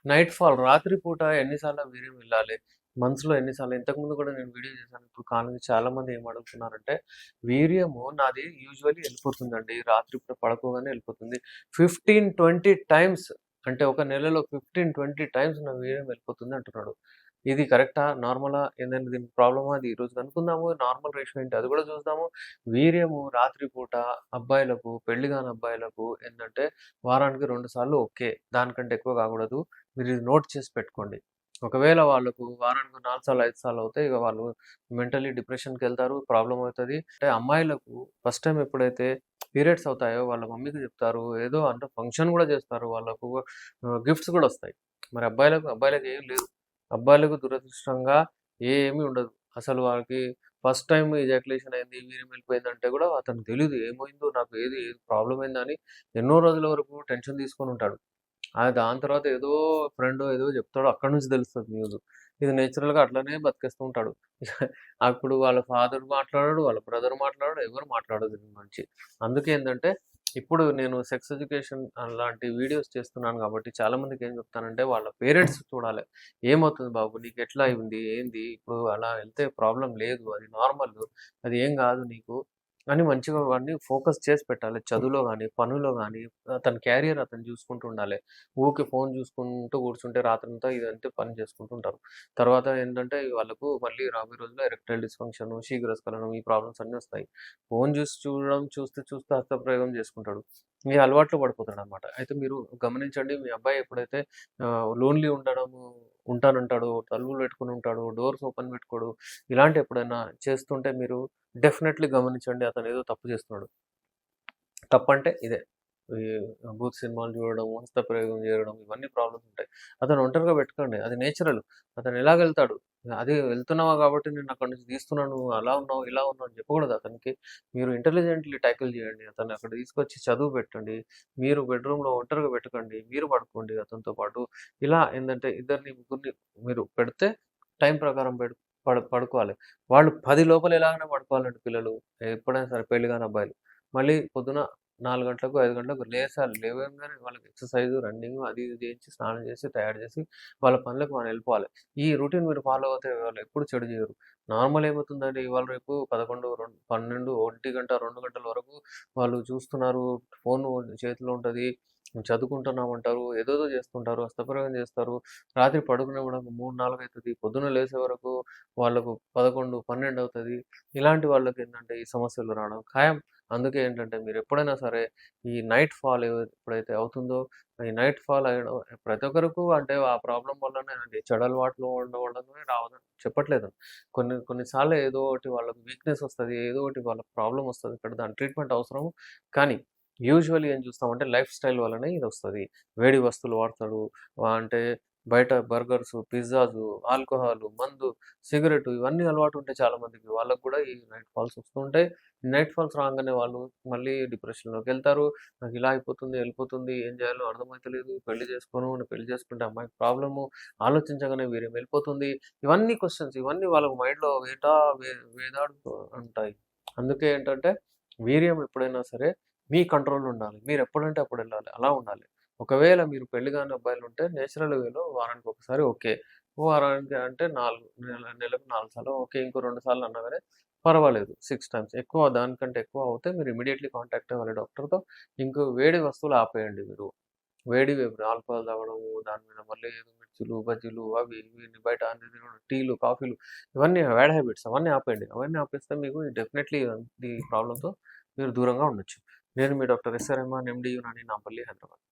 Night fall రాత్రి పూట ఎన్నిసార్లు వీర్యం వెళ్ళాలి? మంత్స్‌లో ఎన్నిసార్లు ఇంతకుముందు కూడా నేను వీడియో చేశాను. ఇప్పుడు కామెంట్స్ చాలామంది ఏమడుగుతున్నారంటే, వీర్యము నాది యూజువల్లీ ఎళ్ళిపోతుందండి. రాత్రి పూట పడుకోగానే ఎళ్ళిపోతుంది. 15, 20 టైమ్స్ అంటే ఒక నెలలో 15, 20 టైమ్స్ నా వీర్యం వెళ్ళిపోతుంది అంటున్నాడు. ఇది కరెక్టా? నార్మలా? ఏదైనా దీనికి ప్రాబ్లమా? అది ఈరోజు కనుక్కుందాము. నార్మల్ రేషియో ఏంటి అది కూడా చూద్దాము. వీర్యము రాత్రి పూట అబ్బాయిలకు, పెళ్లి కాని అబ్బాయిలకు ఏందంటే వారానికి 2 సార్లు ఓకే. దానికంటే ఎక్కువ కాకూడదు. మీరు ఇది నోట్ చేసి పెట్టుకోండి. ఒకవేళ వాళ్ళకు వారానికి 4 సార్లు, 5 సార్లు అవుతే ఇక వాళ్ళు మెంటల్లీ డిప్రెషన్‌కెళ్తారు. ప్రాబ్లమ్ అవుతది. అంటే అమ్మాయిలకు ఫస్ట్ టైమ్ ఎప్పుడైతే పీరియడ్స్ అవుతాయో వాళ్ళ మమ్మీకి చెప్తారు. ఏదో అంటే ఫంక్షన్ గూడా చేస్తారు. వాళ్ళకు గిఫ్ట్స్ గూడా ఒస్తాయి. మరి అబ్బాయిలకి ఏం లేదు. అబ్బాయిలకు దురదృష్టంగా ఏమీ ఉండదు. అసలు వాళ్ళకి ఫస్ట్ టైమ్ ఎజాక్యులేషన్ అయింది, వీర్యం వెళ్ళిపోయిందంటే గూడా అతనికి తెలీదు. ఏమైందో నాకు ఏది ప్రాబ్లమ్ అయిందని ఎన్నో రోజుల వరకు టెన్షన్ తీసుకొనుంటాడు. దాని తర్వాత ఏదో ఫ్రెండో ఏదో చెప్తాడో అక్కడి నుంచి తెలుస్తది న్యూస్. ఇది నేచురల్‌గా అట్లనే బతికేస్తూ ఉంటాడు. అప్పుడు వాళ్ళ ఫాదర్ మాట్లాడడు, వాళ్ళ బ్రదర్ మాట్లాడడు, ఎవరు మాట్లాడరు దీని గురించి. అందుకే ఏందంటే ఇప్పుడు నేను సెక్స్ ఎడ్యుకేషన్ అలాంటి వీడియోస్ చేస్తున్నాను కాబట్టి చాలా మందికి ఏం చెప్తానంటే వాళ్ళ పేరెంట్స్ చూడాలి. ఏమవుతుంది బాబు నీకెట్లా అయింది? ఏంది? ఇప్పుడు అలా వెళ్తే ప్రాబ్లమ్ లేదు. అది నార్మల్. అది ఏం కాదు నీకు. అని మంచిగా వాడిని ఫోకస్ చేసి పెట్టాలి. చదువులో గాని, పనులో గాని తన క్యారియర్ అతను చూసుకుంటూ ఉండాలి. ఊకే ఫోను చూసుకుంటూ కూర్చుంటే రాత్రంతా ఇదంతే పని చేసుకుంటూ ఉంటారు. తర్వాత ఏంటంటే వాళ్ళకు మళ్ళీ రాబోయే రోజుల్లో ఎరెక్టైల్ డిస్‌ఫంక్షన్, శీఘ్రస్ఖలనం ఈ ప్రాబ్లమ్స్ అన్నీ వస్తాయి. ఫోను చూస్తే చూస్తే హస్తప్రయోగం చేసుకుంటాడు. ఈ అలవాట్లో పడిపోతాడనమాట. అయితే మీరు గమనించండి మీ అబ్బాయి ఎప్పుడైతే లోన్‌లీ ఉంటానంటాడో, తలుపులు పెట్టుకొని ఉంటాడో, డోర్స్ ఓపెన్ పెట్టుకోడు, ఇలాంటివి ఎప్పుడైనా చేస్తుంటే మీరు డెఫినెట్‌లీ గమనించండి అతనేదో తప్పు చేస్తున్నాడు. తప్పంటే ఇదే. ఈ బూత్ సినిమాలు చూడడం, హస్తప్రయోగం చేయడం ఇవన్నీ ప్రాబ్లమ్స్ ఉంటాయి. అతను ఒంటరిగా పెట్టుకోండి. అది నేచురల్. అతను ఎలాగెళ్తాడు. అదే వెళ్తున్నావా కాబట్టి నిన్నక్కడి నుంచి తీస్తున్నాను. అలా ఉన్నావు, ఇలా ఉన్నావు అని చెప్పకూడదు అతనికి. మీరు ఇంటెలిజెంట్‌లీ టాకిల్ చేయండి. అతన్ని అక్కడ తీసుకొచ్చి చదువు పెట్టండి. మీరు బెడ్‌రూమ్‌లో ఒంటరిగా పెట్టకండి. మీరు పడుకోండి అతనితో పాటు. ఇలా ఏందంటే ఇద్దరిని, ముగ్గురిని మీరు పెడితే టైం ప్రకారం పడుకోవాలి. వాళ్ళు 10 లోపల ఎలాగైనా పడుకోవాలండి పిల్లలు. ఎప్పుడైనా సరే పెళ్లి కాని అబ్బాయిలు. మళ్ళీ పొద్దున 4 గంటలకు, 5 గంటలకు లేసాలి. లేవంగానే వాళ్ళకి ఎక్సర్‌సైజ్, రన్నింగ్ అది ఇది చేయించి, స్నానం చేసి, తయారు చేసి, వాళ్ళ పనులకు వాళ్ళు వెళ్ళిపోవాలి. ఈ రొటీన్ మీరు ఫాలో అవుతే వాళ్ళు ఎప్పుడు చెడు చేయరు. నార్మల్ ఏమవుతుందండి ఇవాళ రేపు 11, 12, 1 గంట, 2 గంటల వరకు వాళ్ళు చూస్తున్నారు. ఫోను చేతిలో ఉంటది. చదువుకుంటున్నామంటారు. ఏదేదో చేస్తుంటారు. హస్తప్రయోగం చేస్తారు. రాత్రి పడుకునేప్పుడు 3, 4 అయితది. పొద్దున్న లేసే వరకు వాళ్ళకు 11, 12 అవుతది. ఇలాంటి వాళ్ళకేంటంటే ఈ సమస్యలు రావడం ఖాయం. అందుకే ఏంటంటే మీరెప్పుడైనా సరే ఈ నైట్ ఫాల్ ఎప్పుడైతే అవుతుందో, ఈ నైట్ ఫాల్ అయ్యడం ప్రతి ఒక్కరికి అంటే ఆ ప్రాబ్లమ్ వల్లనే అండి. చెడు అలవాట్లు ఉండడం వల్లనే రావదని చెప్పట్లేదు. కొన్ని కొన్ని సార్లు ఏదో ఒకటి వాళ్ళకి వీక్‌నెస్ వస్తది. ఏదో ఒకటి వాళ్ళకి ప్రాబ్లమ్ వస్తది. ఇక్కడ దాని ట్రీట్‌మెంట్ అవసరం. కానీ యూజువల్లీ ఏం చూస్తామంటే లైఫ్ స్టైల్ వల్లనే ఇదొస్తది. వేడి వస్తువులు వాడతాడు. అంటే బయట బర్గర్సు, పిజ్జాసు, ఆల్కహాలు, మందు, సిగరెటు ఇవన్నీ అలవాటు ఉంటాయి చాలా మందికి. వాళ్ళకి కూడా ఈ నైట్ ఫాల్స్ వస్తూ ఉంటాయి. నైట్ ఫాల్స్ రాంగానే వాళ్ళు మళ్ళీ డిప్రెషన్‌లోకెళ్తారు. నాకిలా అయిపోతుంది, ఎళ్ళిపోతుంది, ఏం చేయాలో అర్థమైతలేదు, పెళ్లి చేసుకోను, నేను పెళ్లి చేసుకుంటే అమ్మాయికి ప్రాబ్లము, ఆలోచించగానే వీర్యం వెళ్ళిపోతుంది. ఇవన్నీ క్వెషన్స్ ఇవన్నీ వాళ్ళ మైండ్‌లో వేటాడుతూ ఉంటాయి. అందుకే ఏంటంటే వీర్యం ఎప్పుడైనా సరే మీ కంట్రోల్‌లో ఉండాలి. మీరెప్పుడంటే అప్పుడెళ్ళాలి. అలా ఉండాలి. ఒకవేళ మీరు పెళ్లి కాని అబ్బాయిలుంటే నేచురల్ వేలో వారానికి ఒకసారి ఓకే. వారానికి అంటే నెలకు 4 సార్లు ఓకే. ఇంకో 2 సార్లు అన్నా గాని పర్వాలేదు. 6 టైమ్స్. దానికంటే ఎక్కువ అవుతే మీరు ఇమ్మీడియేట్‌లీ కాంటాక్ట్ అవ్వాలి డాక్టర్‌తో. వేడి వస్తువులు ఆపేయండి మీరు. వేడివి ఆల్కహాల్ తాగడము, దాని మీద మళ్ళీ ఏదో మిర్చులు, బజ్జీలు అవి ఇవి బయట అన్ని తినడం, టీలు, కాఫీలు ఇవన్నీ బ్యాడ్ హ్యాబిట్స్ అవన్నీ ఆపేయండి. అవన్నీ ఆపేస్తే మీకు డెఫినైట్‌లీ ఈ ప్రాబ్లమ్‌తో మీరు దూరంగా ఉండొచ్చు. నేను మీ డాక్టర్ ఎస్.ఆర్. రెహమాన్ ఎండీ యునాని నాంపల్లి, హైదరాబాద్.